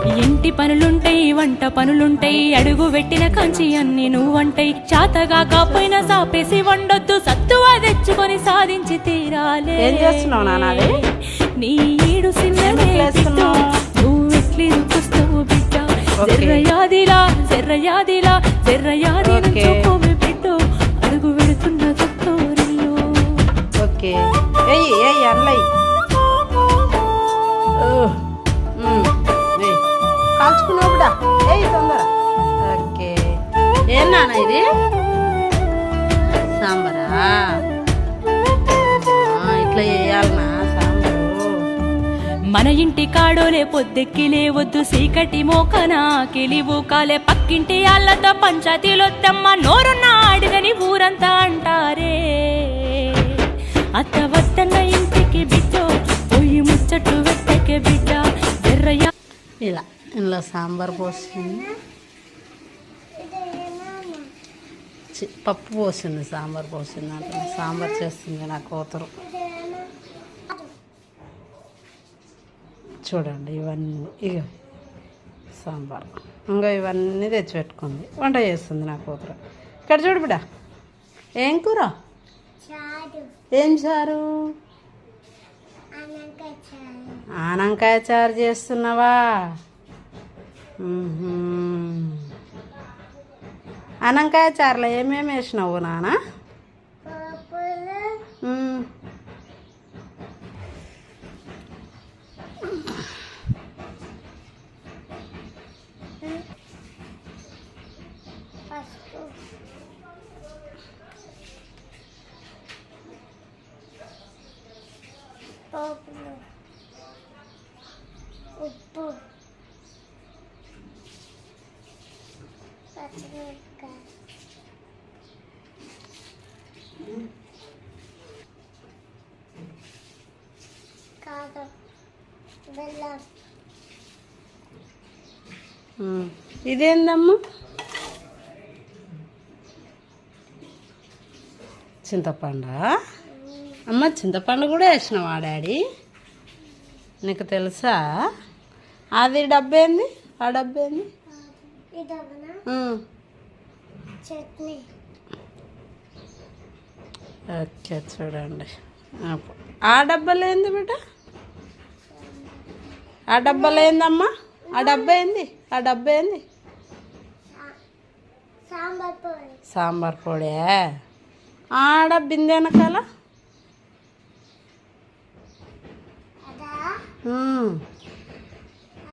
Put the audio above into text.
ఇంటి పనులుంటాయి, వంట పనులుంటాయి, అడుగు పెట్టిన కంచి అన్ని నువ్వంటాయి. చాతగా కాపోయినా సాపేసి వండొద్దు, సత్తువా తెచ్చుకొని సాధించి తీరాలే. ఏం చేస్తున్నావు నాన్నది? నీ ఈడు సిన్ననే నువ్వెట్లి చూస్తావు బిడ్డ, జర్రయాదిలా జర్రయాదిలా జర్రయాది చూపోవి బిడ్డ, అడుగు పెడుతున్న తోరిల్లు. ఓకే ఏయ్ ఏయ్ అల్లయ్య కాల్చుకున్నావు బిడ్డ, ఏయ్ తొందర. ఓకే ఏం నాన్న ఇది? సాంబారా? ఇట్లా చేయాలనా సాంబారు? మన ఇంటి కాడోలే పొద్దెక్కి లేవద్దు, సీకటి మోకన కిలివు కాలే, పక్కింటి ఆళ్ళతో పంచాయతీలొద్దమ్మ, నోరున్న అడుగని ఊరంతా అంటారే. అత్త వద్దన్న ఇంటికి బిడ్డ, పొయ్యి ముచ్చట్లు వెట్టకే బిడ్డ, జర్రయ్య. ఇలా ఇందులో సాంబార్ పోసింది, పప్పు పోసింది, సాంబార్ పోసింది అంటే సాంబార్ చేస్తుంది నా కూతురు. చూడండి ఇవన్నీ, ఇక సాంబార్ ఇంకా ఇవన్నీ తెచ్చిపెట్టుకుంది, వంట చేస్తుంది నా కూతురు. ఇక్కడ చూడు బిడ్డ, ఏం కూర? ఏం చారు? ఆనంకాయ చారు చేస్తున్నావా? ఆనంకాయ చారులో ఏమేమి వేసినావు నాన్న? ఉప్పు, పచ్చిమిరపకాయ, కారం, బెల్లం. ఇదేందమ్మా? చింతపండా? అమ్మ చింతపండు కూడా వేసినావా డాడీ? నీకు తెలుసా? అది డబ్బేంది? ఆ డబ్బేంది? చట్నీ. ఓకే చూడండి, ఆ డబ్బాలో ఏంది బిడ్డ? ఆ డబ్బాలో ఏందమ్మా? ఆ డబ్బా ఏంది? ఆ డబ్బా ఏంది? సాంబార్ పొడి. సాంబార్ పొడి. ఆ డబ్బింది వెనకాల